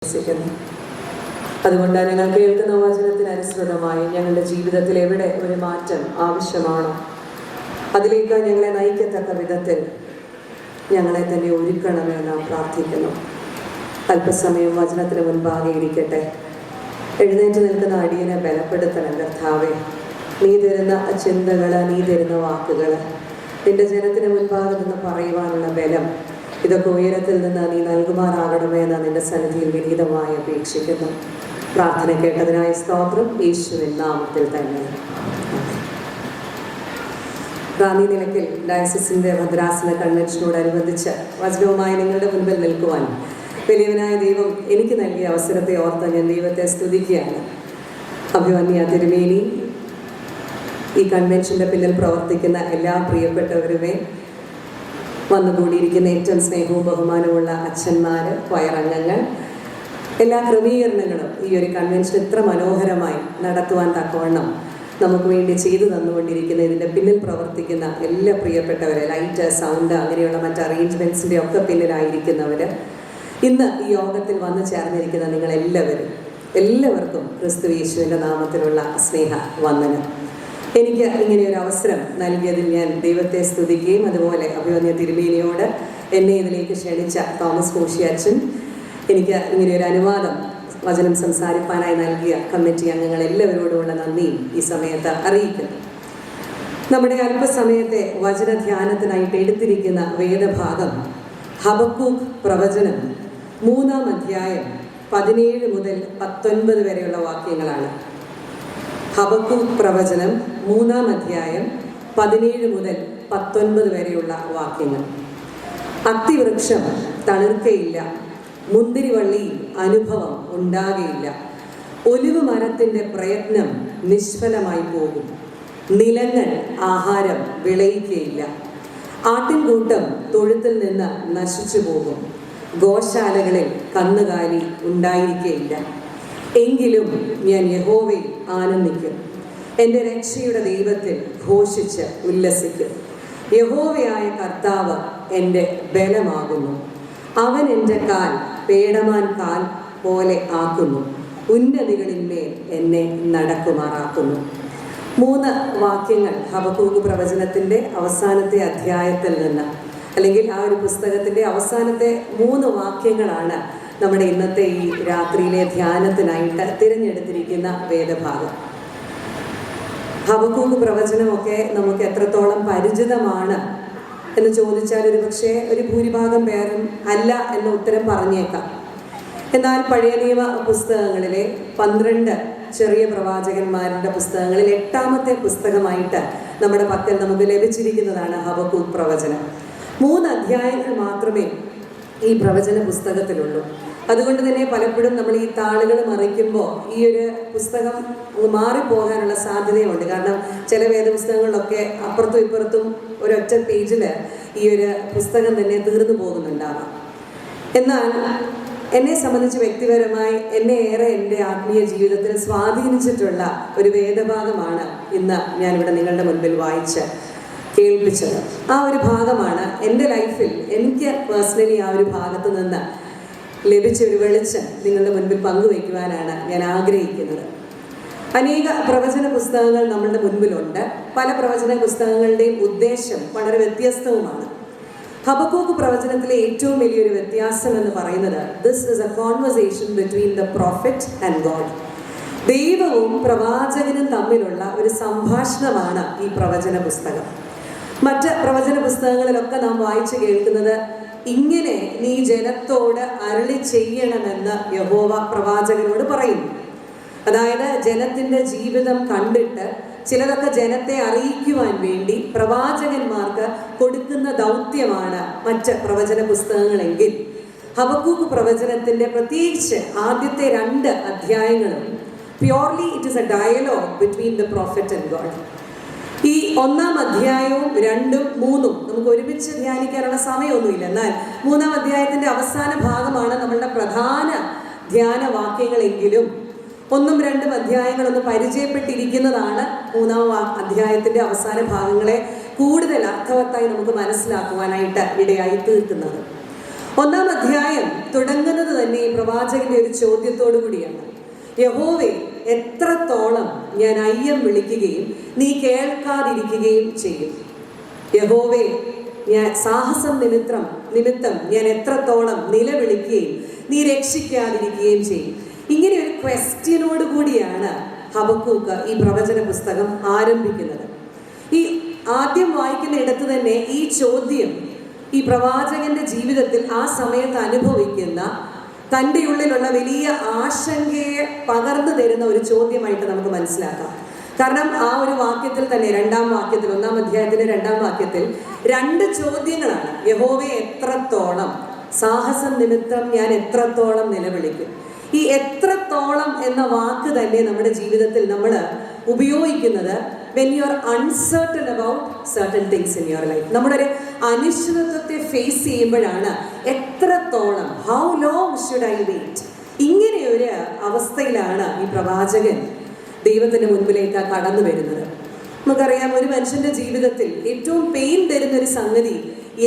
അതുകൊണ്ട് ഞങ്ങൾ കേൾക്കുന്ന വചനത്തിന് അനുസൃതമായി ഞങ്ങളുടെ ജീവിതത്തിൽ എവിടെ ഒരു മാറ്റം ആവശ്യമാണോ അതിലേക്ക് ഞങ്ങളെ നയിക്കത്തക്ക വിധത്തിൽ ഞങ്ങളെ തന്നെ ഒരുക്കണമെന്ന് നാം പ്രാർത്ഥിക്കുന്നു. അല്പസമയം വചനത്തിന് മുൻപാകെ ഇരിക്കട്ടെ. എഴുന്നേറ്റ് നിൽക്കുന്ന അടിയനെ ബലപ്പെടുത്തണം കർത്താവേ. നീ തരുന്ന ചിന്തകൾ, നീ തരുന്ന വാക്കുകൾ, നിന്റെ ജനത്തിന് മുൻപാകെ നിന്ന് പറയുവാനുള്ള ബലം, ഇതൊക്കെ ഉയരത്തിൽ നിന്ന് നീ നൽകുമാറാകണമെന്ന് നിന്റെ സന്നിധിയിൽ വിനീതമായി അപേക്ഷിക്കുന്നു. പ്രാർത്ഥന കേട്ടതിനായി സ്തോത്രം. യേശുവിൻ നാമത്തിൽ തന്നെ. റാന്നി നിലയ്ക്കൽ ഡയസിസിന്റെ ഭദ്രാസന കൺവെൻഷനോടനുബന്ധിച്ച് വചനവുമായി നിങ്ങളുടെ മുൻപിൽ നിൽക്കുവാൻ വലിയവനായ ദൈവം എനിക്ക് നൽകിയ അവസരത്തെ ഓർത്ത് ഞാൻ ദൈവത്തെ സ്തുതിക്കുകയാണ്. അഭിമന്യ തിരുമേനി, ഈ കൺവെൻഷന്റെ പിന്നിൽ പ്രവർത്തിക്കുന്ന എല്ലാ പ്രിയപ്പെട്ടവരുമേ, വന്നുകൂടിയിരിക്കുന്ന ഏറ്റവും സ്നേഹവും ബഹുമാനമുള്ള അച്ഛന്മാർ, വയറംഗങ്ങൾ, എല്ലാ ക്രമീകരണങ്ങളും ഈ ഒരു കൺവെൻഷൻ ഇത്ര മനോഹരമായി നടത്തുവാൻ തക്കവണ്ണം നമുക്ക് വേണ്ടി ചെയ്തു തന്നുകൊണ്ടിരിക്കുന്ന ഇതിൻ്റെ പിന്നിൽ പ്രവർത്തിക്കുന്ന എല്ലാ പ്രിയപ്പെട്ടവരെ, ലൈറ്റ്, സൗണ്ട്, അങ്ങനെയുള്ള മറ്റ് അറേഞ്ച്മെൻറ്റ്സിൻ്റെ ഒക്കെ പിന്നിലായിരിക്കുന്നവർ, ഇന്ന് ഈ യോഗത്തിൽ വന്നു ചേർന്നിരിക്കുന്ന എല്ലാവർക്കും ക്രിസ്തു യേശുവിൻ്റെ നാമത്തിലുള്ള സ്നേഹ വന്ദനം. എനിക്ക് ഇങ്ങനെ ഒരു അവസരം നൽകിയതിൽ ഞാൻ ദൈവത്തെ സ്തുതിക്കുകയും അതുപോലെ അഭിമന്യ തിരുമേനിയോട് എന്നെ ഇതിലേക്ക് ക്ഷണിച്ച തോമസ് കോശി അച്ഛൻ, എനിക്ക് ഇങ്ങനെ ഒരു അനുവാദം വചനം സംസാരിപ്പാനായി നൽകിയ കമ്മിറ്റി അംഗങ്ങൾ എല്ലാവരോടുമുള്ള നന്ദിയും ഈ സമയത്ത് അറിയിക്കുന്നു. നമ്മുടെ അല്പസമയത്തെ വചനധ്യാനത്തിനായിട്ട് എടുത്തിരിക്കുന്ന വേദഭാഗം ഹബക്കൂക്ക് പ്രവചനം 3-ാം അധ്യായം 17 മുതൽ 19 വരെയുള്ള വാക്യങ്ങളാണ്. ഹബക്കൂക്ക് പ്രവചനം 3-ാം അധ്യായം 17 മുതൽ 19 വരെയുള്ള വാക്യങ്ങൾ. അത്തിവൃക്ഷം തളിർക്കയില്ല, മുന്തിരിവള്ളിയിൽ അനുഭവം ഉണ്ടാകയില്ല, ഒലിവ് മരത്തിൻ്റെ പ്രയത്നം നിഷ്ഫലമായി പോകും, നിലങ്ങൾ ആഹാരം വിളയിക്കുകയില്ല, ആട്ടിൻകൂട്ടം തൊഴുത്തിൽ നിന്ന് നശിച്ചു പോകും, ഗോശാലകളിൽ കന്നുകാലി ഉണ്ടായിരിക്കുകയില്ല. എങ്കിലും ഞാൻ യഹോവയിൽ ആനന്ദിക്കും, എൻ്റെ രക്ഷയുടെ ദൈവത്തിൽ ഘോഷിച്ച് ഉല്ലസിക്കും. യഹോവയായ കർത്താവ് എൻ്റെ ബലമാകുന്നു, അവൻ എൻ്റെ കാൽ പേടമാൻ കാൽ പോലെ ആക്കുന്നു, ഉന്നതികളിന്മേൽ എന്നെ നടക്കുമാറാക്കുന്നു. 3 വാക്യങ്ങൾ ഹബക്കൂക്ക് പ്രവചനത്തിൻ്റെ അവസാനത്തെ അധ്യായത്തിൽ നിന്ന്, അല്ലെങ്കിൽ ആ ഒരു പുസ്തകത്തിൻ്റെ അവസാനത്തെ 3 വാക്യങ്ങളാണ് നമ്മുടെ ഇന്നത്തെ ഈ രാത്രിയിലെ ധ്യാനത്തിനായിട്ട് തിരഞ്ഞെടുത്തിരിക്കുന്ന വേദഭാഗം. ഹബക്കൂക്ക് പ്രവചനമൊക്കെ നമുക്ക് എത്രത്തോളം പരിചിതമാണ് എന്ന് ചോദിച്ചാൽ ഒരു ഭൂരിഭാഗം പേരും അല്ല എന്ന ഉത്തരം പറഞ്ഞേക്കാം. എന്നാൽ പഴയ നിയമ പുസ്തകങ്ങളിലെ 12 ചെറിയ പ്രവാചകന്മാരുടെ പുസ്തകങ്ങളിൽ 8ാമത്തെ പുസ്തകമായിട്ട് നമ്മുടെ പക്കൽ നമുക്ക് ലഭിച്ചിരിക്കുന്നതാണ് ഹബക്കൂക്ക് പ്രവചനം. 3 അധ്യായങ്ങൾ മാത്രമേ ഈ പ്രവചന പുസ്തകത്തിലുള്ളൂ. അതുകൊണ്ട് തന്നെ പലപ്പോഴും നമ്മൾ ഈ താളുകൾ മറിക്കുമ്പോൾ ഈ ഒരു പുസ്തകം മാറിപ്പോകാനുള്ള സാധ്യതയുണ്ട്. കാരണം ചില വേദപുസ്തകങ്ങളിലൊക്കെ അപ്പുറത്തും ഇപ്പുറത്തും ഒരൊറ്റ പേജിൽ ഈ ഒരു പുസ്തകം തന്നെ തീർന്നു പോകുന്നുണ്ടാവാം. എന്നാൽ എന്നെ സംബന്ധിച്ച് വ്യക്തിപരമായി എന്നെ ഏറെ എൻ്റെ ആത്മീയ ജീവിതത്തിൽ സ്വാധീനിച്ചിട്ടുള്ള ഒരു വേദഭാഗമാണ് ഇന്ന് ഞാനിവിടെ നിങ്ങളുടെ മുൻപിൽ വായിച്ച് കേൾപ്പിച്ചത്. ആ ഒരു ഭാഗമാണ് എൻ്റെ ലൈഫിൽ എനിക്ക് പേഴ്സണലി ആ ഒരു ഭാഗത്ത് നിന്ന് ലഭിച്ച ഒരു വെളിച്ചം നിങ്ങളുടെ മുൻപിൽ പങ്കുവയ്ക്കുവാനാണ് ഞാൻ ആഗ്രഹിക്കുന്നത്. അനേക പ്രവചന പുസ്തകങ്ങൾ നമ്മളുടെ മുൻപിലുണ്ട്. പല പ്രവചന പുസ്തകങ്ങളുടെയും ഉദ്ദേശം വളരെ വ്യത്യസ്തവുമാണ്. ഹബക്കൂക്ക് പ്രവചനത്തിലെ ഏറ്റവും വലിയൊരു വ്യത്യാസം എന്ന് പറയുന്നത്, this is A conversation between the prophet and God. ദൈവവും പ്രവാചകനും തമ്മിലുള്ള ഒരു സംഭാഷണമാണ് ഈ പ്രവചന പുസ്തകം. മറ്റ് പ്രവചന പുസ്തകങ്ങളിലൊക്കെ നാം വായിച്ചു കേൾക്കുന്നത്, ഇങ്ങനെ നീ ജനത്തോട് അരുളി ചെയ്യണമെന്ന് യഹോവ പ്രവാചകനോട് പറയുന്നു. അതായത് ജനത്തിൻ്റെ ജീവിതം കണ്ടിട്ട് ചിലതൊക്കെ ജനത്തെ അറിയിക്കുവാൻ വേണ്ടി പ്രവാചകന്മാർക്ക് കൊടുക്കുന്ന ദൗത്യമാണ് മറ്റ് പ്രവചന പുസ്തകങ്ങളെങ്കിൽ ഹബക്കൂക്ക് പ്രവചനത്തിൻ്റെ പ്രത്യേകിച്ച് ആദ്യത്തെ 2 അധ്യായങ്ങളും purely it is a dialogue between the prophet and God. ഈ 1-ാം അധ്യായവും 2ഉം 3ഉം നമുക്ക് ഒരുമിച്ച് ധ്യാനിക്കാനുള്ള സമയമൊന്നുമില്ല. എന്നാൽ 3-ാം അധ്യായത്തിൻ്റെ അവസാന ഭാഗമാണ് നമ്മളുടെ പ്രധാന ധ്യാനവാക്യങ്ങളെങ്കിലും 1ഉം 2ഉം അധ്യായങ്ങളൊന്ന് പരിചയപ്പെട്ടിരിക്കുന്നതാണ് 3-ാം അധ്യായത്തിൻ്റെ അവസാന ഭാഗങ്ങളെ കൂടുതൽ അർത്ഥവത്തായി നമുക്ക് മനസ്സിലാക്കുവാനായിട്ട് ഇടയായി തീർക്കുന്നത്. 1-ാം അധ്യായം തുടങ്ങുന്നത് തന്നെ ഈ പ്രവാചകന്റെ ഒരു ചോദ്യത്തോടു കൂടിയാണ്. യഹോവേ, എത്രത്തോളം ഞാൻ അയ്യം വിളിക്കുകയും നീ കേൾക്കാതിരിക്കുകയും ചെയ്യും? യഹോവേ, ഞാൻ സാഹസം നിമിത്തം ഞാൻ എത്രത്തോളം നിലവിളിക്കുകയും നീ രക്ഷിക്കാതിരിക്കുകയും ചെയ്യും? ഇങ്ങനെ ഒരു ക്വസ്റ്റ്യനോട് കൂടിയാണ് ഹബക്കൂക്ക് ഈ പ്രവചന പുസ്തകം ആരംഭിക്കുന്നത്. ഈ ആദ്യം വായിക്കുന്ന ഇടത്ത് തന്നെ ഈ ചോദ്യം ഈ പ്രവാചകന്റെ ജീവിതത്തിൽ ആ സമയത്ത് അനുഭവിക്കുന്ന തൻ്റെ ഉള്ളിലുള്ള വലിയ ആശങ്കയെ പകർന്നു തരുന്ന ഒരു ചോദ്യമായിട്ട് നമുക്ക് മനസ്സിലാക്കാം. കാരണം ആ ഒരു വാക്യത്തിൽ തന്നെ 2-ാം വാക്യത്തിൽ 1-ാം അധ്യായത്തിന്റെ 2-ാം വാക്യത്തിൽ 2 ചോദ്യങ്ങളാണ്. യഹോവേ, എത്രത്തോളം? സാഹസം നിമിത്തം ഞാൻ എത്രത്തോളം നിലവിളിക്കും? ഈ എത്രത്തോളം എന്ന വാക്ക് തന്നെ നമ്മുടെ ജീവിതത്തിൽ നമ്മൾ ഉപയോഗിക്കുന്നത് when you are uncertain about certain things in your life. നമ്മുടെ ഒരു അനിശ്ചിതത്വത്തെ ഫേസ് ചെയ്യുമ്പോഴാണ് എത്രത്തോളം, how long should I wait? ഇങ്ങനെ ഒരു അവസ്ഥയിലാണ് ഈ പ്രവാചകൻ ദൈവത്തിന്റെ മുൻപിലേക്ക് കടന്നു വരുന്നത്. നമുക്കറിയാം, ഒരു മനുഷ്യന്റെ ജീവിതത്തിൽ ഏറ്റവും പെയിൻ തരുന്ന ഒരു സംഗതി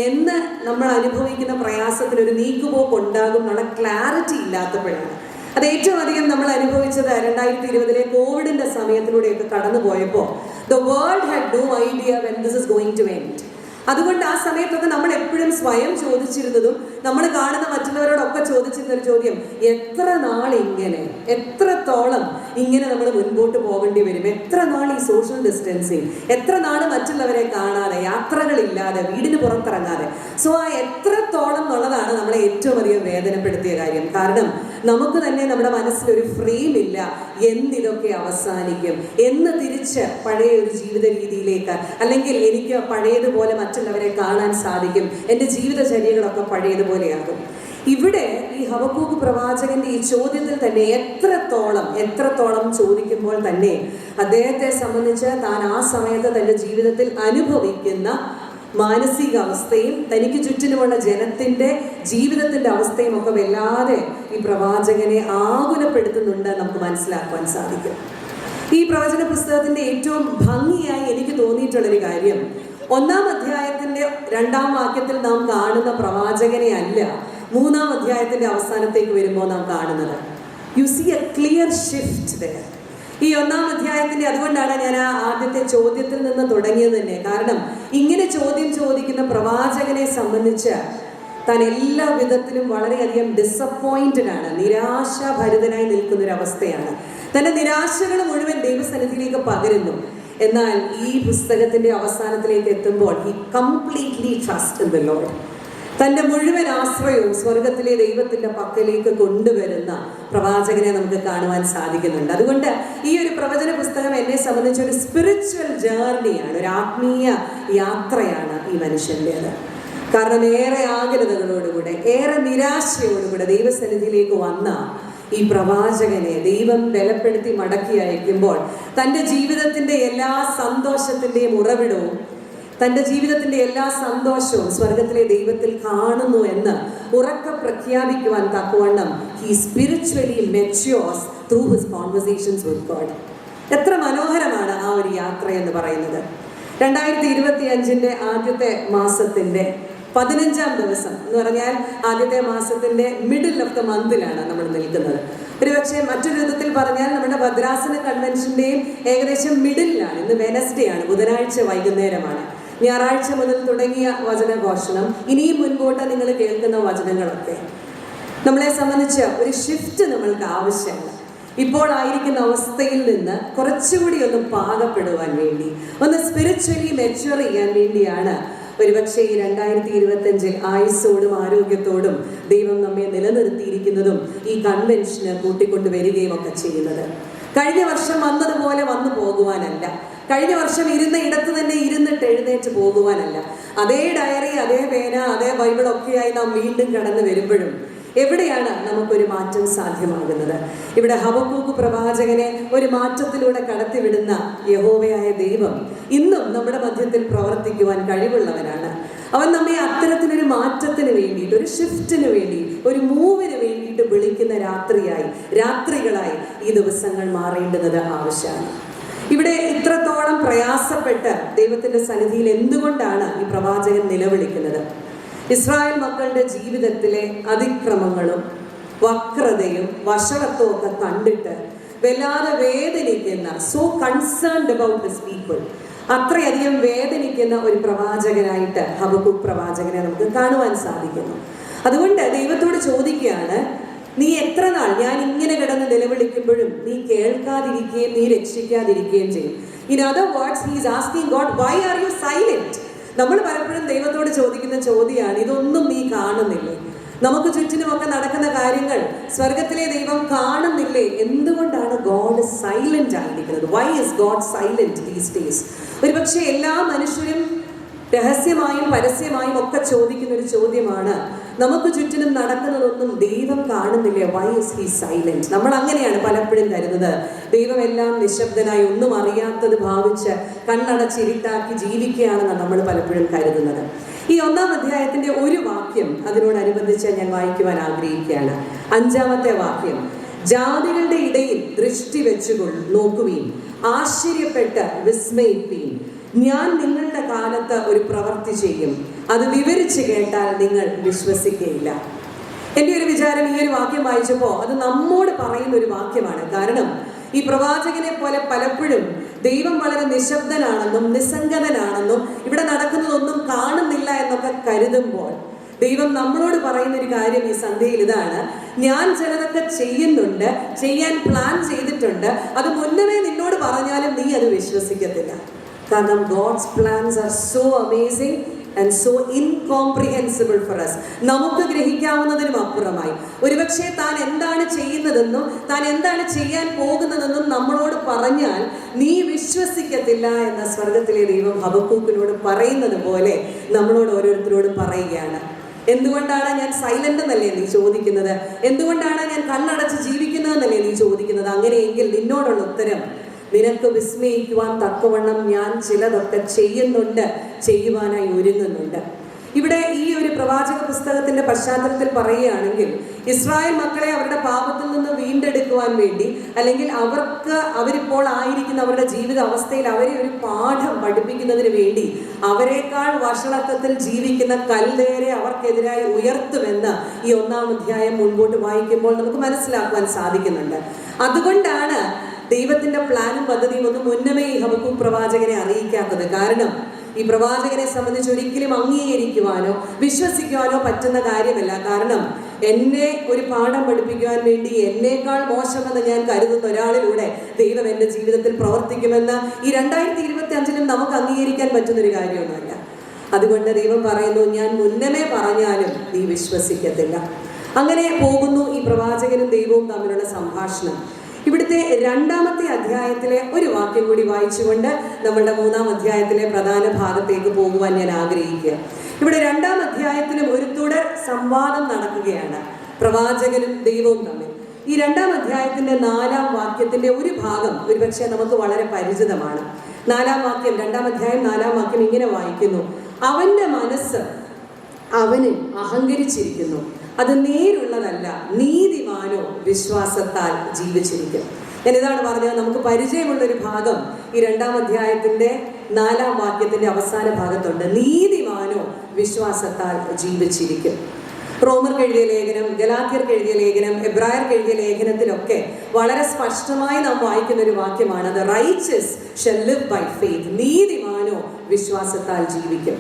എന്ന് നമ്മൾ അനുഭവിക്കുന്ന പ്രയാസത്തിൽ ഒരു നീക്കുപോക്ക് ഉണ്ടാകും എന്നുള്ള ക്ലാരിറ്റി ഇല്ലാത്തപ്പോഴാണ്. അത് ഏറ്റവും അധികം നമ്മൾ അനുഭവിച്ചത് 2020 കോവിഡിന്റെ സമയത്തിലൂടെയൊക്കെ കടന്നു പോയപ്പോൾ the world had no idea when this is going to end. അതുകൊണ്ട് ആ സമയത്തൊക്കെ നമ്മൾ എപ്പോഴും സ്വയം ചോദിച്ചിരുന്നതും നമ്മൾ കാണുന്ന മറ്റുള്ളവരോടൊക്കെ ചോദിച്ചിരുന്ന ഒരു ചോദ്യം, എത്ര നാൾ ഇങ്ങനെ, എത്രത്തോളം ഇങ്ങനെ നമ്മൾ മുൻപോട്ട് പോകേണ്ടി വരും? എത്ര നാൾ ഈ സോഷ്യൽ ഡിസ്റ്റൻസിങ്? എത്ര നാൾ മറ്റുള്ളവരെ കാണാതെ, യാത്രകളില്ലാതെ, വീടിന് പുറത്തിറങ്ങാതെ? സോ ആ എത്രത്തോളം എന്നുള്ളതാണ് നമ്മളെ ഏറ്റവും അധികം വേദനപ്പെടുത്തിയ കാര്യം. കാരണം നമുക്ക് തന്നെ നമ്മുടെ മനസ്സിലൊരു ഫ്രെയിം ഇല്ല, എന്തിതൊക്കെ അവസാനിക്കും, എന്ന് തിരിച്ച് പഴയ ഒരു ജീവിത രീതിയിലേക്ക്, അല്ലെങ്കിൽ എനിക്ക് പഴയതുപോലെ മറ്റുള്ളവരെ കാണാൻ സാധിക്കും, എൻ്റെ ജീവിതചര്യകളൊക്കെ പഴയതുപോലെയാകും. ഇവിടെ ഈ ഹബക്കൂക്ക് പ്രവാചകന്റെ ഈ ചോദ്യത്തിൽ തന്നെ എത്രത്തോളം ചോദിക്കുമ്പോൾ തന്നെ അദ്ദേഹത്തെ സംബന്ധിച്ച് താൻ ആ സമയത്ത് തൻ്റെ ജീവിതത്തിൽ അനുഭവിക്കുന്ന മാനസികാവസ്ഥയും തനിക്ക് ചുറ്റിനുമുള്ള ജനത്തിൻ്റെ ജീവിതത്തിൻ്റെ അവസ്ഥയും ഒക്കെ വല്ലാതെ ഈ പ്രവാചകനെ ആകുലപ്പെടുത്തുന്നുണ്ട് നമുക്ക് മനസ്സിലാക്കുവാൻ സാധിക്കും. ഈ പ്രവചന പുസ്തകത്തിൻ്റെ ഏറ്റവും ഭംഗിയായി എനിക്ക് തോന്നിയിട്ടുള്ളൊരു കാര്യം, 1-ാം അധ്യായത്തിന്റെ 2-ാം വാക്യത്തിൽ നാം കാണുന്ന പ്രവാചകനെ അല്ല 3-ാം അധ്യായത്തിന്റെ അവസാനത്തേക്ക് വരുമ്പോൾ നാം കാണുന്നത്. You see a clear shift there. ഈ 1-ാം അധ്യായത്തിന്റെ, അതുകൊണ്ടാണ് ഞാൻ ആ ആദ്യത്തെ ചോദ്യത്തിൽ നിന്ന് തുടങ്ങിയത് തന്നെ. കാരണം ഇങ്ങനെ ചോദ്യം ചോദിക്കുന്ന പ്രവാചകനെ സംബന്ധിച്ച് താൻ എല്ലാ വിധത്തിലും വളരെയധികം ഡിസപ്പോയിന്റഡ് ആണ്, നിരാശാഭരിതനായി നിൽക്കുന്നൊരവസ്ഥയാണ്. തൻ്റെ നിരാശകൾ മുഴുവൻ ദൈവസന്നിധിയിലേക്ക് പകരുന്നു. എന്നാൽ ഈ പുസ്തകത്തിന്റെ അവസാനത്തിലേക്ക് എത്തുമ്പോൾ he completely trusts in the Lord. തൻ്റെ മുഴുവൻ ആശ്രയവും സ്വർഗത്തിലെ ദൈവത്തിന്റെ പക്കലേക്ക് കൊണ്ടുവരുന്ന പ്രവാചകനെ നമുക്ക് കാണുവാൻ സാധിക്കുന്നുണ്ട്. അതുകൊണ്ട് ഈ ഒരു പ്രവചന പുസ്തകം എന്നെ സംബന്ധിച്ച് ഒരു സ്പിരിച്വൽ ജേർണിയാണ്, ഒരു ആത്മീയ യാത്രയാണ് ഈ മനുഷ്യൻ്റേത്. കാരണം ഏറെ ആകുലതകളോടുകൂടെ, ഏറെ നിരാശയോടുകൂടെ ദൈവസന്നിധിയിലേക്ക് വന്ന ഈ പ്രവാചകനെ ദൈവം ബലപ്പെടുത്തി മടക്കി അയക്കുമ്പോൾ തൻ്റെ ജീവിതത്തിൻ്റെ എല്ലാ സന്തോഷത്തിൻ്റെയും ഉറവിടവും, തൻ്റെ ജീവിതത്തിൻ്റെ എല്ലാ സന്തോഷവും സ്വർഗത്തിലെ ദൈവത്തിൽ കാണുന്നു എന്ന് ഉറക്കെ പ്രഖ്യാപിക്കുവാൻ തക്കവണ്ണം he spiritually matures through his conversations with God. എത്ര മനോഹരമാണ് ആ ഒരു യാത്ര എന്ന് പറയുന്നത്. 2025 ആദ്യത്തെ മാസത്തിൻ്റെ 15-ാം ദിവസം എന്ന് പറഞ്ഞാൽ ആദ്യത്തെ മാസത്തിന്റെ മിഡിൽ ഓഫ് ദ മന്തിലാണ് നമ്മൾ നിൽക്കുന്നത്. ഒരുപക്ഷെ മറ്റൊരു വിധത്തിൽ പറഞ്ഞാൽ നമ്മുടെ ഭദ്രാസന കൺവെൻഷന്റെയും ഏകദേശം മിഡിലാണ്. ഇന്ന് വെനസ്ഡേ ആണ്, ബുധനാഴ്ച വൈകുന്നേരമാണ്. ഞായറാഴ്ച മുതൽ തുടങ്ങിയ വചനഘോഷണം, ഇനിയും മുൻപോട്ട് നിങ്ങൾ കേൾക്കുന്ന വചനങ്ങളൊക്കെ നമ്മളെ സംബന്ധിച്ച് ഒരു ഷിഫ്റ്റ് നമ്മൾക്ക് ആവശ്യമാണ്. ഇപ്പോൾ ആയിരിക്കുന്ന അവസ്ഥയിൽ നിന്ന് കുറച്ചുകൂടി ഒന്ന് പാകപ്പെടുവാൻ വേണ്ടി, ഒന്ന് സ്പിരിച്വലി മെച്യൂർ ചെയ്യാൻ വേണ്ടിയാണ് ഒരുപക്ഷെ ഈ 2025 ആയുസ്സോടും ആരോഗ്യത്തോടും ദൈവം നമ്മെ നിലനിർത്തിയിരിക്കുന്നതും ഈ കൺവെൻഷന് കൂട്ടിക്കൊണ്ട് വരികയും ഒക്കെ ചെയ്യുന്നത്. കഴിഞ്ഞ വർഷം വന്നതുപോലെ വന്നു പോകുവാനല്ല, കഴിഞ്ഞ വർഷം ഇരുന്ന ഇടത്ത് തന്നെ ഇരുന്നിട്ട് എഴുന്നേറ്റ് പോകുവാനല്ല. അതേ ഡയറി, അതേ പേന, അതേ ബൈബിളൊക്കെയായി നാം വീണ്ടും കടന്നു വരുമ്പോഴും എവിടെയാണ് നമുക്കൊരു മാറ്റം സാധ്യമാകുന്നത്? ഇവിടെ ഹബക്കൂക്ക് പ്രവാചകനെ ഒരു മാറ്റത്തിലൂടെ കടത്തിവിടുന്ന യഹോവയായ ദൈവം ഇന്നും നമ്മുടെ മധ്യത്തിൽ പ്രവർത്തിക്കുവാൻ കഴിവുള്ളവനാണ്. അവൻ നമ്മെ അത്തരത്തിലൊരു മാറ്റത്തിന് വേണ്ടിയിട്ട്, ഒരു ഷിഫ്റ്റിന് വേണ്ടി, ഒരു മൂവിന് വേണ്ടിയിട്ട് വിളിക്കുന്ന രാത്രികളായി ഈ ദിവസങ്ങൾ മാറേണ്ടുന്നത് ആവശ്യമാണ്. ഇവിടെ ഇത്രത്തോളം പ്രയാസപ്പെട്ട് ദൈവത്തിന്റെ സന്നിധിയിൽ എന്തുകൊണ്ടാണ് ഈ പ്രവാചകൻ നിലവിളിക്കുന്നത്? ഇസ്രായേൽ മക്കളുടെ ജീവിതത്തിലെ അതിക്രമങ്ങളും വക്രതയും വഷളത്വവും ഒക്കെ കണ്ടിട്ട് വല്ലാതെ വേദനിക്കുന്ന, so concerned about this people, അത്രയധികം വേദനിക്കുന്ന ഒരു പ്രവാചകനായിട്ട് ഹബക്കൂക്ക് പ്രവാചകനെ നമുക്ക് കാണുവാൻ സാധിക്കുന്നു. അതുകൊണ്ട് ദൈവത്തോട് ചോദിക്കുകയാണ്, നീ എത്ര നാൾ ഞാൻ ഇങ്ങനെ കിടന്ന് നിലവിളിക്കുമ്പോഴും നീ കേൾക്കാതിരിക്കുകയും നീ രക്ഷിക്കാതിരിക്കുകയും ചെയ്യും. In other words he is asking God, why are you silent? നമ്മൾ പലപ്പോഴും ദൈവത്തോട് ചോദിക്കുന്ന ചോദ്യമാണ്, ഇതൊന്നും നീ കാണുന്നില്ലേ? നമുക്ക് ചുറ്റിനുമൊക്കെ നടക്കുന്ന കാര്യങ്ങൾ സ്വർഗത്തിലെ ദൈവം കാണുന്നില്ലേ? എന്തുകൊണ്ടാണ് ഗോഡ് സൈലന്റ് ആയിരിക്കുന്നത്? Why is God silent these days? ഒരുപക്ഷെ എല്ലാ മനുഷ്യരും രഹസ്യമായും പരസ്യമായും ഒക്കെ ചോദിക്കുന്ന ഒരു ചോദ്യമാണ്, നമുക്ക് ചുറ്റിനും നടക്കുന്നതൊന്നും ദൈവം കാണുന്നില്ലേ? Why is he silent? നമ്മൾ അങ്ങനെയാണ് പലപ്പോഴും കരുതുന്നത്, ദൈവം എല്ലാം നിശബ്ദനായി ഒന്നും അറിയാത്തത് ഭാവിച്ച് കണ്ണടച്ചിരുട്ടാക്കി ജീവിക്കുകയാണെന്നാണ് നമ്മൾ പലപ്പോഴും കരുതുന്നത്. ഈ 1-ാം അധ്യായത്തിന്റെ ഒരു വാക്യം അതിനോടനുബന്ധിച്ച് ഞാൻ വായിക്കുവാൻ ആഗ്രഹിക്കുകയാണ്. 5-ാമത്തെ വാക്യം, ജാതികളുടെ ഇടയിൽ ദൃഷ്ടി വെച്ചുകൊണ്ട് നോക്കുവീൻ, ആശ്ചര്യപ്പെട്ട് വിസ്മയിപ്പീൻ, ഞാൻ നിങ്ങളുടെ കാലത്ത് ഒരു പ്രവൃത്തി ചെയ്യും, അത് വിവരിച്ച് കേട്ടാൽ നിങ്ങൾ വിശ്വസിക്കുകയില്ല. എൻ്റെ ഒരു വിചാരം, ഈ ഒരു വാക്യം വായിച്ചപ്പോൾ അത് നമ്മോട് പറയുന്ന ഒരു വാക്യമാണ്. കാരണം ഈ പ്രവാചകനെ പോലെ പലപ്പോഴും ദൈവം വളരെ നിശബ്ദനാണെന്നും നിസ്സംഗതനാണെന്നും ഇവിടെ നടക്കുന്നതൊന്നും കാണുന്നില്ല എന്നൊക്കെ കരുതുമ്പോൾ ദൈവം നമ്മളോട് പറയുന്ന ഒരു കാര്യം ഈ സന്ധ്യയിൽ ഇതാണ്, ഞാൻ ചിലതൊക്കെ ചെയ്യുന്നുണ്ട്, ചെയ്യാൻ പ്ലാൻ ചെയ്തിട്ടുണ്ട്, അത് മുന്നമേ നിന്നോട് പറഞ്ഞാലും നീ അത് വിശ്വസിക്കത്തില്ല. കാരണം God's plans are so amazing and so incomprehensible for us. നമുക്ക് ഗ്രഹിക്കാവുന്നതിനും അപ്പുറമായി. ഒരുപക്ഷെ താൻ എന്താണ് ചെയ്യുന്നതെന്നും താൻ എന്താണ് ചെയ്യാൻ പോകുന്നതെന്നും നമ്മളോട് പറഞ്ഞാൽ നീ വിശ്വസിക്കത്തില്ല എന്ന സ്വർഗത്തിലെ ദൈവം ഹബക്കൂക്കിനോട് പറയുന്നത് പോലെ നമ്മളോട് ഓരോരുത്തരോടും പറയുകയാണ്. എന്തുകൊണ്ടാണ് ഞാൻ സൈലന്റ് എന്നല്ലേ നീ ചോദിക്കുന്നത്? എന്തുകൊണ്ടാണ് ഞാൻ കണ്ണടച്ച് ജീവിക്കുന്നതെന്നല്ലേ നീ ചോദിക്കുന്നത്? അങ്ങനെയെങ്കിൽ നിന്നോടുള്ള ഉത്തരം, നിനക്ക് വിസ്മയിക്കുവാൻ തക്കവണ്ണം ഞാൻ ചിലതൊക്കെ ചെയ്യുന്നുണ്ട്, ചെയ്യുവാനായി ഒരുങ്ങുന്നുണ്ട്. ഇവിടെ ഈ ഒരു പ്രവാചക പുസ്തകത്തിന്റെ പശ്ചാത്തലത്തിൽ പറയുകയാണെങ്കിൽ ഇസ്രായേൽ മക്കളെ അവരുടെ പാപത്തിൽ നിന്ന് വീണ്ടെടുക്കുവാൻ വേണ്ടി, അല്ലെങ്കിൽ അവരിപ്പോൾ ആയിരിക്കുന്ന അവരുടെ ജീവിത അവസ്ഥയിൽ അവരെ ഒരു പാഠം പഠിപ്പിക്കുന്നതിന് വേണ്ടി അവരെക്കാൾ വഷളത്വത്തിൽ ജീവിക്കുന്ന കൽദേരെ അവർക്കെതിരായി ഉയർത്തുമെന്ന് ഈ 1-ാം അധ്യായം മുൻപോട്ട് വായിക്കുമ്പോൾ നമുക്ക് മനസ്സിലാക്കുവാൻ സാധിക്കുന്നുണ്ട്. അതുകൊണ്ടാണ് ദൈവത്തിന്റെ പ്ലാനും പദ്ധതിയും ഒന്നും മുന്നമേ ഈ ഹബക്കൂക്ക് പ്രവാചകനെ അറിയിക്കാത്തത്. കാരണം ഈ പ്രവാചകനെ സംബന്ധിച്ച് ഒരിക്കലും അംഗീകരിക്കുവാനോ വിശ്വസിക്കുവാനോ പറ്റുന്ന കാര്യമല്ല. കാരണം എന്നെ ഒരു പാഠം പഠിപ്പിക്കുവാൻ വേണ്ടി എന്നേക്കാൾ മോശമെന്ന് ഞാൻ കരുതുന്ന ഒരാളിലൂടെ ദൈവം എൻ്റെ ജീവിതത്തിൽ പ്രവർത്തിക്കുമെന്ന് ഈ 2025 നമുക്ക് അംഗീകരിക്കാൻ പറ്റുന്നൊരു കാര്യമൊന്നുമല്ല. അതുകൊണ്ട് ദൈവം പറയുന്നു, ഞാൻ മുന്നമേ പറഞ്ഞാലും നീ വിശ്വസിക്കത്തില്ല. അങ്ങനെ പോകുന്നു ഈ പ്രവാചകനും ദൈവവും തമ്മിലുള്ള സംഭാഷണം. ഇവിടുത്തെ 2-ാമത്തെ അധ്യായത്തിലെ ഒരു വാക്യം കൂടി വായിച്ചുകൊണ്ട് നമ്മളുടെ 3-ാം അധ്യായത്തിലെ പ്രധാന ഭാഗത്തേക്ക് പോകുവാൻ ഞാൻ ആഗ്രഹിക്കുക. ഇവിടെ 2-ാം അധ്യായത്തിലും ഒരു തുടർ സംവാദം നടക്കുകയാണ് പ്രവാചകനും ദൈവവും തമ്മിൽ. ഈ 2-ാം അധ്യായത്തിന്റെ 4-ാം വാക്യത്തിന്റെ ഒരു ഭാഗം ഒരുപക്ഷെ നമുക്ക് വളരെ പരിചിതമാണ്. 4-ാം വാക്യം, 2-ാം അധ്യായം 4-ാം വാക്യം ഇങ്ങനെ വായിക്കുന്നു, അവന്റെ മനസ്സ് അവന് അഹങ്കരിച്ചിരിക്കുന്നു, അത് നേരുള്ളതല്ല, നീതിമാനോ വിശ്വാസത്താൽ ജീവിച്ചിരിക്കും. ഞാൻ ഇതാണ് പറഞ്ഞത്, നമുക്ക് പരിചയമുള്ളൊരു ഭാഗം ഈ 2-ാം അധ്യായത്തിന്റെ 4-ാം വാക്യത്തിന്റെ അവസാന ഭാഗത്തുണ്ട്. നീതിമാനോ വിശ്വാസത്താൽ ജീവിച്ചിരിക്കും. റോമർക്ക് എഴുതിയ ലേഖനം, ഗലാത്യർക്ക് എഴുതിയ ലേഖനം, എബ്രായർക്ക് എഴുതിയ ലേഖനത്തിലൊക്കെ വളരെ സ്പഷ്ടമായി നാം വായിക്കുന്ന ഒരു വാക്യമാണ്, the righteous shall live by faith. നീതിമാനോ വിശ്വാസത്താൽ ജീവിക്കും.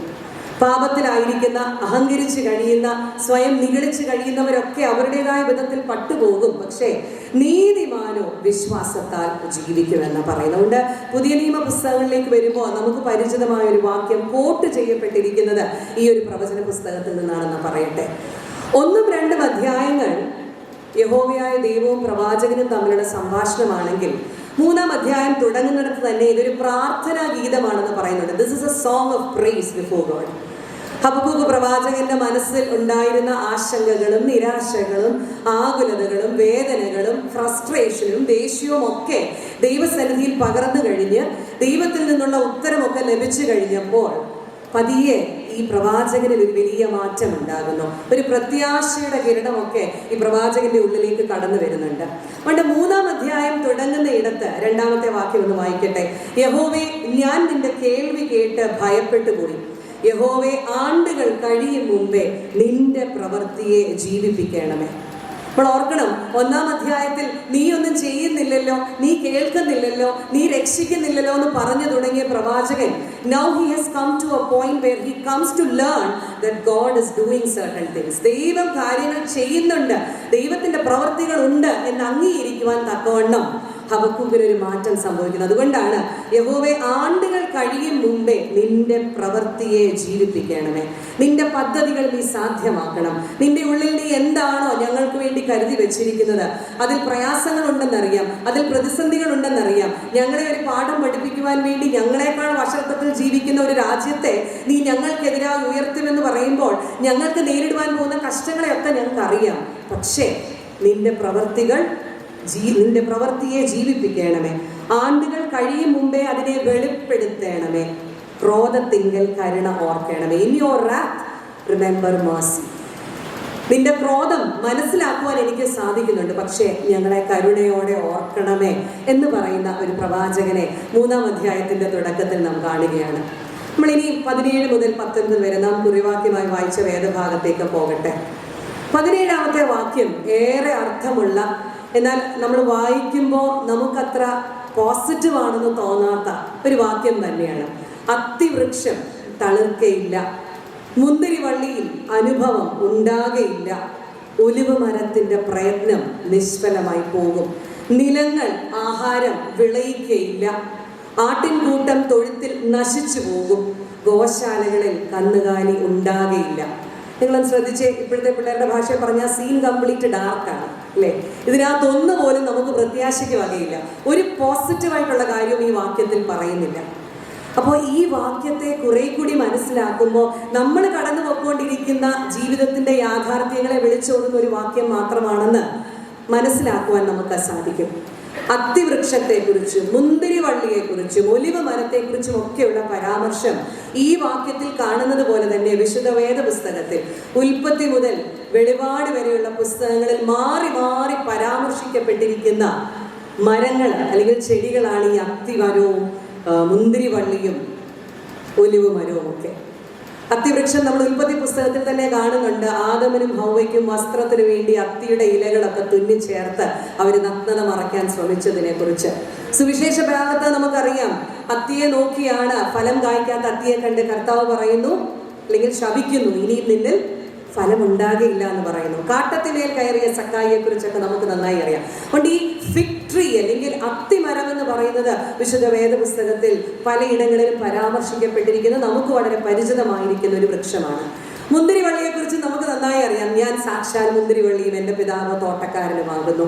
പാപത്തിലായിരിക്കുന്ന, അഹങ്കരിച്ച് കഴിയുന്ന, സ്വയം നിഗളിച്ച് കഴിയുന്നവരൊക്കെ അവരുടേതായ വിധത്തിൽ പട്ടുപോകും. പക്ഷേ നീതിമാനോ വിശ്വാസത്താൽ ജീവിക്കുമെന്ന് പറയുന്നുണ്ട്. പുതിയ നിയമ പുസ്തകങ്ങളിലേക്ക് വരുമ്പോൾ നമുക്ക് പരിചിതമായ ഒരു വാക്യം കോട്ട് ചെയ്യപ്പെട്ടിരിക്കുന്നത് ഈ ഒരു പ്രവചന പുസ്തകത്തിൽ നിന്നാണെന്ന് പറയട്ടെ. 1-2 അധ്യായങ്ങൾ യഹോവയായ ദൈവവും പ്രവാചകനും തമ്മിലുള്ള സംഭാഷണമാണെങ്കിൽ 3-ാം അധ്യായം തുടങ്ങുന്നിടത്ത് തന്നെ ഇതൊരു പ്രാർത്ഥനാ ഗീതമാണെന്ന് പറയുന്നുണ്ട്. This is a song of praise before God. Habakkuk പ്രവാചകന്റെ മനസ്സിൽ ഉണ്ടായിരുന്ന ആശങ്കകളും നിരാശകളും ആകുലതകളും വേദനകളും ഫ്രസ്ട്രേഷനും ദേഷ്യവും ഒക്കെ ദൈവസന്നിധിയിൽ പകർന്നു കഴിഞ്ഞ് ദൈവത്തിൽ നിന്നുള്ള ഉത്തരമൊക്കെ ലഭിച്ചു കഴിഞ്ഞപ്പോൾ പതിയെ ഈ പ്രവാചകനിൽ ഒരു വലിയ മാറ്റം ഉണ്ടാകുന്നു. ഒരു പ്രത്യാശയുടെ കിരണമൊക്കെ ഈ പ്രവാചകന്റെ ഉള്ളിലേക്ക് കടന്നു വരുന്നുണ്ട്. അതുകൊണ്ട് 3-ാം അധ്യായം തുടങ്ങുന്ന ഇടത്ത് 2-ാമത്തെ വാക്യം ഒന്ന് വായിക്കട്ടെ. യഹോവേ, ഞാൻ നിന്റെ കേൾവി കേട്ട് ഭയപ്പെട്ടു പോയി, യഹോവേ ആണ്ടുകൾ കഴിയും മുമ്പേ നിന്റെ പ്രവൃത്തിയെ ജീവിപ്പിക്കണമേ. അപ്പോൾ ഓർക്കണം, 1-ാം അധ്യായത്തിൽ നീ ഒന്നും ചെയ്യുന്നില്ലല്ലോ, നീ കേൾക്കുന്നില്ലല്ലോ, നീ രക്ഷിക്കുന്നില്ലല്ലോ എന്ന് പറഞ്ഞു തുടങ്ങിയ പ്രവാചകൻ, now he has come to a point where he comes to learn that God is doing certain things. ദൈവം കാര്യങ്ങൾ ചെയ്യുന്നുണ്ട്, ദൈവത്തിന്റെ പ്രവൃത്തികൾ ഉണ്ട് എന്ന് അംഗീകരിക്കുവാൻ തക്കവണ്ണം ഹബക്കൂക്കിനൊരു മാറ്റം സംഭവിക്കുന്നത്. അതുകൊണ്ടാണ് യഹോവേ ആണ്ടുകൾ കഴിയും മുമ്പേ നിന്റെ പ്രവൃത്തിയെ ജീവിപ്പിക്കണമേ, നിന്റെ പദ്ധതികൾ നീ സാധ്യമാക്കണം. നിന്റെ ഉള്ളിൽ നീ എന്താണോ ഞങ്ങൾക്ക് വേണ്ടി കരുതി വെച്ചിരിക്കുന്നത്, അതിൽ പ്രയാസങ്ങൾ ഉണ്ടെന്നറിയാം, അതിൽ പ്രതിസന്ധികൾ ഉണ്ടെന്നറിയാം. ഞങ്ങളെ ഒരു പാഠം പഠിപ്പിക്കുവാൻ വേണ്ടി ഞങ്ങളെക്കാൾ വഷളത്വത്തിൽ ജീവിക്കുന്ന ഒരു രാജ്യത്തെ നീ ഞങ്ങൾക്കെതിരായി ഉയർത്തുമെന്ന് പറയുമ്പോൾ ഞങ്ങൾക്ക് നേരിടുവാൻ പോകുന്ന കഷ്ടങ്ങളെയൊക്കെ ഞങ്ങൾക്ക് അറിയാം. പക്ഷേ നിന്റെ പ്രവൃത്തിയെ ജീവിപ്പിക്കണമേ. ആണ്ടുകൾ കഴിയും മുമ്പേ അതിനെ വെളിപ്പെടുത്തണമേ. ക്രോധത്തിങ്കൽ കരുണ ഓർക്കണമേ. In your wrath remember mercy. നിന്റെ ക്രോധം മനസ്സിലാക്കുവാൻ എനിക്ക് സാധിക്കുന്നുണ്ട്, പക്ഷേ ഞങ്ങളെ കരുണയോടെ ഓർക്കണമേ എന്ന് പറയുന്ന ഒരു പ്രവാചകനെ 3-ാം അധ്യായത്തിന്റെ തുടക്കത്തിൽ നാം കാണുകയാണ്. നമ്മളിനി 17 മുതൽ 19 വരെ നാം കുറിവാക്യമായി വായിച്ച വേദഭാഗത്തേക്ക് പോകട്ടെ. 17-ാമത്തെ വാക്യം ഏറെ അർത്ഥമുള്ള, എന്നാൽ നമ്മൾ വായിക്കുമ്പോൾ നമുക്കത്ര പോസിറ്റീവ് ആണെന്ന് തോന്നാത്ത ഒരു വാക്യം തന്നെയാണ്. അത്തിവൃക്ഷം തളിർക്കയില്ല, മുന്തിരിവള്ളിയിൽ അനുഭവം ഉണ്ടാകയില്ല, ഒലിവ് മരത്തിന്റെ പ്രയത്നം നിഷ്ഫലമായി പോകും, നിലങ്ങൾ ആഹാരം വിളയിക്കയില്ല, ആട്ടിൻകൂട്ടം തൊഴുത്തിൽ നശിച്ചു പോകും, ഗോശാലകളിൽ കന്നുകാലി ഉണ്ടാകയില്ല. നിങ്ങളൊന്ന് ശ്രദ്ധിച്ചേ, ഇപ്പോഴത്തെ പിള്ളേരുടെ ഭാഷ പറഞ്ഞാൽ സീൻ കംപ്ലീറ്റ് ഡാർക്കാണ് അല്ലേ? ഇതിനകത്തൊന്നു പോലും നമുക്ക് പ്രത്യാശയ്ക്ക് വകയില്ല. ഒരു പോസിറ്റീവായിട്ടുള്ള കാര്യവും ഈ വാക്യത്തിൽ പറയുന്നില്ല. അപ്പോൾ ഈ വാക്യത്തെ കുറെ കൂടി മനസ്സിലാക്കുമ്പോൾ നമ്മൾ കടന്നു പോയിക്കൊണ്ടിരിക്കുന്ന ജീവിതത്തിന്റെ യാഥാർത്ഥ്യങ്ങളെ വിളിച്ചോതുന്ന ഒരു വാക്യം മാത്രമാണെന്ന് മനസ്സിലാക്കുവാൻ നമുക്ക് സാധിക്കും. അത്തിവൃക്ഷത്തെക്കുറിച്ചും മുന്തിരിവള്ളിയെക്കുറിച്ചും ഒലിവ് മരത്തെക്കുറിച്ചും ഒക്കെയുള്ള പരാമർശം ഈ വാക്യത്തിൽ കാണുന്നത് പോലെ തന്നെ വിശുദ്ധ വേദ പുസ്തകത്തിൽ ഉൽപ്പത്തി മുതൽ വെളിപാട് വരെയുള്ള പുസ്തകങ്ങളിൽ മാറി മാറി പരാമർശിക്കപ്പെട്ടിരിക്കുന്ന മരങ്ങൾ അല്ലെങ്കിൽ ചെടികളാണ് ഈ അത്തിമരവും മുന്തിരിവള്ളിയും ഒലിവ് മരവും ഒക്കെ. അത്തിവൃക്ഷം നമ്മൾ ഉൽപ്പത്തി പുസ്തകത്തിൽ തന്നെ കാണുന്നുണ്ട്. ആദമനും ഹൗവയ്ക്കും വസ്ത്രത്തിന് വേണ്ടി അത്തിയുടെ ഇലകളൊക്കെ തുന്നിച്ചേർത്ത് അവർ നഗ്നത മറയ്ക്കാൻ ശ്രമിച്ചതിനെ കുറിച്ച് സുവിശേഷ ഭാഗത്ത് നമുക്കറിയാം. അത്തിയെ നോക്കിയാണ്, ഫലം കായ്ക്കാത്ത അത്തിയെ കണ്ട് കർത്താവ് പറയുന്നു, അല്ലെങ്കിൽ ശപിക്കുന്നു, ഇനിയും നിന്നിൽ ഫലമുണ്ടാകില്ല എന്ന് പറയുന്നു. കാട്ടത്തിമേൽ കയറിയ സക്കായിയെ കുറിച്ചൊക്കെ നമുക്ക് നന്നായി അറിയാം. അതുകൊണ്ട് ഈ ഫിഗ് ട്രീ അല്ലെങ്കിൽ അത്തിമരം എന്ന് പറയുന്നത് വിശുദ്ധ വേദപുസ്തകത്തിൽ പലയിടങ്ങളിലും പരാമർശിക്കപ്പെട്ടിരിക്കുന്ന നമുക്ക് വളരെ പരിചിതമായിരിക്കുന്ന ഒരു വൃക്ഷമാണ്. മുന്തിരിവള്ളിയെ കുറിച്ച് നമുക്ക് നന്നായി അറിയാം. ഞാൻ സാക്ഷാൽ മുന്തിരിവള്ളിയും എൻ്റെ പിതാവ് തോട്ടക്കാരനുമാകുന്നു,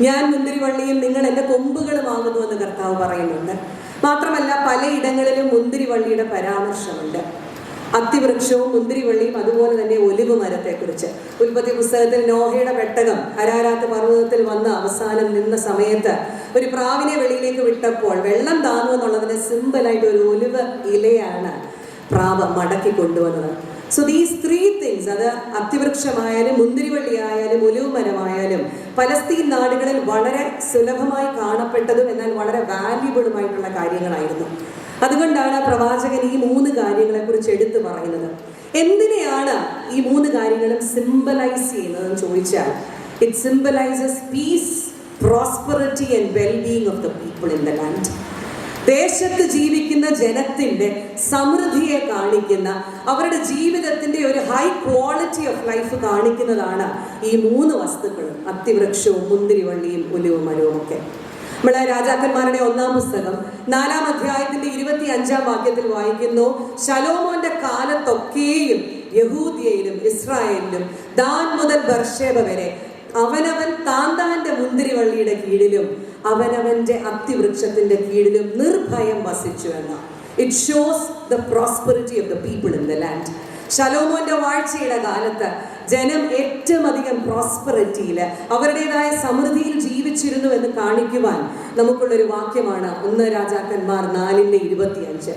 ഞാൻ മുന്തിരിവള്ളിയും നിങ്ങൾ എൻ്റെ കൊമ്പുകളുമാകുന്നു എന്ന് കർത്താവ് പറയുന്നുണ്ട്. മാത്രമല്ല പലയിടങ്ങളിലും മുന്തിരിവള്ളിയുടെ പരാമർശമുണ്ട്. അത്തിവൃക്ഷവും മുന്തിരിവള്ളിയും അതുപോലെ തന്നെ ഒലിവ് മരത്തെക്കുറിച്ച് ഉൽപ്പത്തി പുസ്തകത്തിൽ നോഹയുടെ പെട്ടകം അരാരാത്ത് പർവ്വതത്തിൽ വന്ന് അവസാനം നിന്ന സമയത്ത് ഒരു പ്രാവിനെ വെളിയിലേക്ക് വിട്ടപ്പോൾ വെള്ളം താന്നു എന്നുള്ളതിന് സിമ്പിളായിട്ട് ഒരു ഒലിവ് ഇലയാണ് പ്രാവ് മടക്കി കൊണ്ടുവന്നത്. സോ ദീസ് 3 തിങ്സ്, അത് അത്തിവൃക്ഷമായാലും മുന്തിരിവള്ളി ആയാലും ഒലിവ് മരമായാലും പലസ്തീൻ നാടുകളിൽ വളരെ സുലഭമായി കാണപ്പെട്ടതും എന്നാൽ വളരെ വാല്യുബിളുമായിട്ടുള്ള കാര്യങ്ങളായിരുന്നു. അതുകൊണ്ടാണ് പ്രവാചകൻ ഈ 3 കാര്യങ്ങളെ കുറിച്ച് എടുത്തു പറയുന്നത്. എന്തിനെയാണ് ഈ 3 കാര്യങ്ങളും സിംബലൈസ് ചെയ്യുന്നതെന്ന് ചോദിച്ചാൽ, it symbolises peace, prosperity and wellbeing of the people in the land. ദേശത്ത് ജീവിക്കുന്ന ജനത്തിന്റെ സമൃദ്ധിയെ കാണിക്കുന്ന, അവരുടെ ജീവിതത്തിന്റെ ഒരു ഹൈ ക്വാളിറ്റി ഓഫ് ലൈഫ് കാണിക്കുന്നതാണ് ഈ 3 വസ്തുക്കളും, അത്തിവൃക്ഷവും മുന്തിരിവള്ളിയും ഒലിവ് മരവും ഒക്കെ. നമ്മളെ രാജാക്കന്മാരുടെ 1-ാം പുസ്തകം 4-ാം അധ്യായത്തിന്റെ 25-ാം വാക്യത്തിൽ വായിക്കുന്നു, ശലോമോന്റെ കാലത്തൊക്കെയും യഹൂദ്യയിലും ഇസ്രായേലിലും ദാൻ മുതൽ ബർശേബ വരെ അവനവൻ താന്താന്റെ മുന്തിരിവള്ളിയുടെ കീഴിലും അവനവന്റെ അത്തിവൃക്ഷത്തിന്റെ കീഴിലും നിർഭയം വസിച്ചു എന്ന. It shows the prosperity of the people in the land. ശലോമോന്റെ വാഴ്ചയുടെ കാലത്ത് ജനം ഏറ്റവും അധികം പ്രോസ്പെറിറ്റിയിൽ, അവരുടേതായ സമൃദ്ധിയിൽ ജീവിച്ചിരുന്നു എന്ന് കാണിക്കുവാൻ നമുക്കുള്ളൊരു വാക്യമാണ് 1 രാജാക്കന്മാർ 4:25.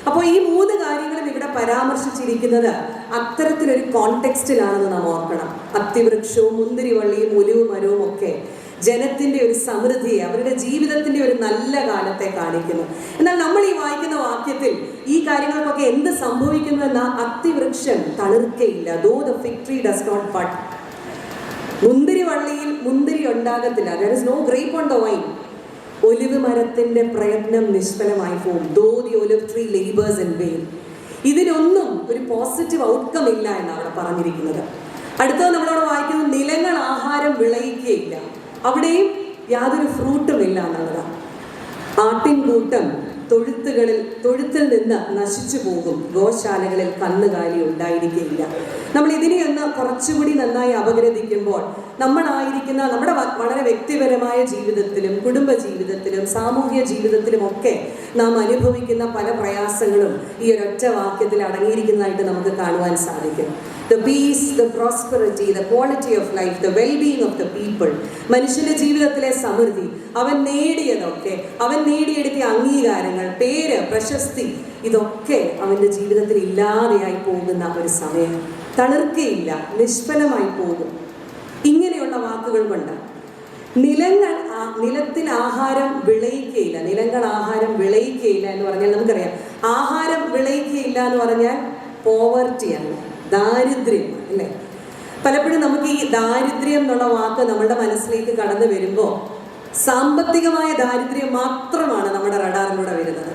അപ്പോൾ ഈ 3 കാര്യങ്ങളും ഇവിടെ പരാമർശിച്ചിരിക്കുന്നത് അത്തരത്തിലൊരു കോണ്ടെക്സ്റ്റിലാണെന്ന് നാം ഓർക്കണം. അത്തിവൃക്ഷവും മുന്തിരിവള്ളിയും ഒലിവ് മരവും ഒക്കെ ജനത്തിൻ്റെ ഒരു സമൃദ്ധിയെ, അവരുടെ ജീവിതത്തിൻ്റെ ഒരു നല്ല കാലത്തെ കാണിക്കുന്നു. എന്നാൽ നമ്മൾ ഈ വായിക്കുന്ന വാക്യത്തിൽ ഈ കാര്യങ്ങൾക്കൊക്കെ എന്ത് സംഭവിക്കുന്നു എന്ന അത്തിവൃക്ഷം തളിർക്കയില്ല. Though the fig tree does not bud. മുന്തിരി വള്ളിയിൽ മുന്തിരി ഉണ്ടാകത്തില്ല. There is no grape on the vine. Olive മരത്തിന്റെ പ്രയത്നം നിഷ്ഫലമായി പോകും. Though the olive tree labours in vain. ഇതിനൊന്നും ഒരു പോസിറ്റീവ് ഔട്ട്കം ഇല്ല എന്നാണ് അവിടെ പറഞ്ഞിരിക്കുന്നത്. അടുത്തത് നമ്മളവിടെ വായിക്കുന്നത് നിലങ്ങൾ ആഹാരം വിളയിക്കുകയില്ല. അവിടെയും യാതൊരു ഫ്രൂട്ടും ഇല്ല എന്നുള്ളതാണ്. ആട്ടിൻകൂട്ടം തൊഴുത്തിൽ നിന്ന് നശിച്ചു പോകും. ഗോശാലകളിൽ കന്നുകാലി ഉണ്ടായിരിക്കുകയില്ല. നമ്മൾ ഇതിനെയൊന്ന് കുറച്ചുകൂടി നന്നായി അപഗ്രഥിക്കുമ്പോൾ നമ്മളായിരിക്കുന്ന നമ്മുടെ വളരെ വ്യക്തിപരമായ ജീവിതത്തിലും കുടുംബ ജീവിതത്തിലും സാമൂഹ്യ ജീവിതത്തിലും ഒക്കെ നാം അനുഭവിക്കുന്ന പല പ്രയാസങ്ങളും ഈ ഒരൊറ്റ വാക്യത്തിൽ അടങ്ങിയിരിക്കുന്നതായിട്ട് നമുക്ക് കാണുവാൻ സാധിക്കും. The peace, the prosperity, the quality of life, the well-being of the people. മനുഷ്യന്റെ ജീവിതത്തിലെ സമൃദ്ധി, അവൻ നേടിയതൊക്കെ, അവൻ നേടിയെടുത്ത അംഗീകാരങ്ങൾ, പേര്, പ്രശസ്തി, ഇതൊക്കെ അവൻ്റെ ജീവിതത്തിൽ ഇല്ലാതെയായി പോകുന്ന ഒരു സമയം. തളിർക്കയില്ല, നിഷ്ഫലമായി പോകും. ഇങ്ങനെയുള്ള വാക്കുകൾ കൊണ്ട് നിലത്തിൽ ആഹാരം വിളയിക്കുകയില്ല. നിലങ്ങൾ ആഹാരം വിളയിക്കുകയില്ല എന്ന് പറഞ്ഞാൽ നമുക്കറിയാം, ആഹാരം വിളയിക്കുകയില്ല എന്ന് പറഞ്ഞാൽ പോവർട്ടിയാണ്, ദാരിദ്ര്യമാണ്, അല്ലേ? പലപ്പോഴും നമുക്ക് ഈ ദാരിദ്ര്യം എന്നുള്ള വാക്ക് നമ്മുടെ മനസ്സിലേക്ക് കടന്നു വരുമ്പോൾ സാമ്പത്തികമായ ദാരിദ്ര്യം മാത്രമാണ് നമ്മുടെ റഡാറിലൂടെ വരുന്നത്.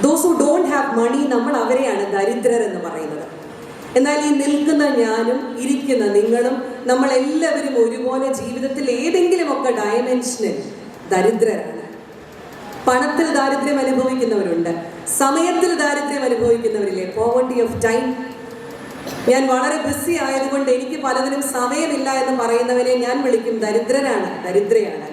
Those who don't have money, നമ്മൾ അവരെയാണ് ദരിദ്രർ എന്ന് പറയുന്നത്. എന്നാൽ ഈ നിൽക്കുന്ന ഞാനും ഇരിക്കുന്ന നിങ്ങളും നമ്മളെല്ലാവരും ഒരുപോലെ ജീവിതത്തിൽ ഏതെങ്കിലുമൊക്കെ ഡയമെൻഷനിൽ ദരിദ്രരാണ്. പണത്തിൽ ദാരിദ്ര്യം അനുഭവിക്കുന്നവരുണ്ട്, സമയത്തിൽ ദാരിദ്ര്യം അനുഭവിക്കുന്നവരില്ലേ? Poverty of time. ഞാൻ വളരെ ബിസി ആയതുകൊണ്ട് എനിക്ക് പലതിനും സമയമില്ല എന്ന് പറയുന്നവരെ ഞാൻ വിളിക്കും ദരിദ്രനാണ്, ദരിദ്രയാണ്.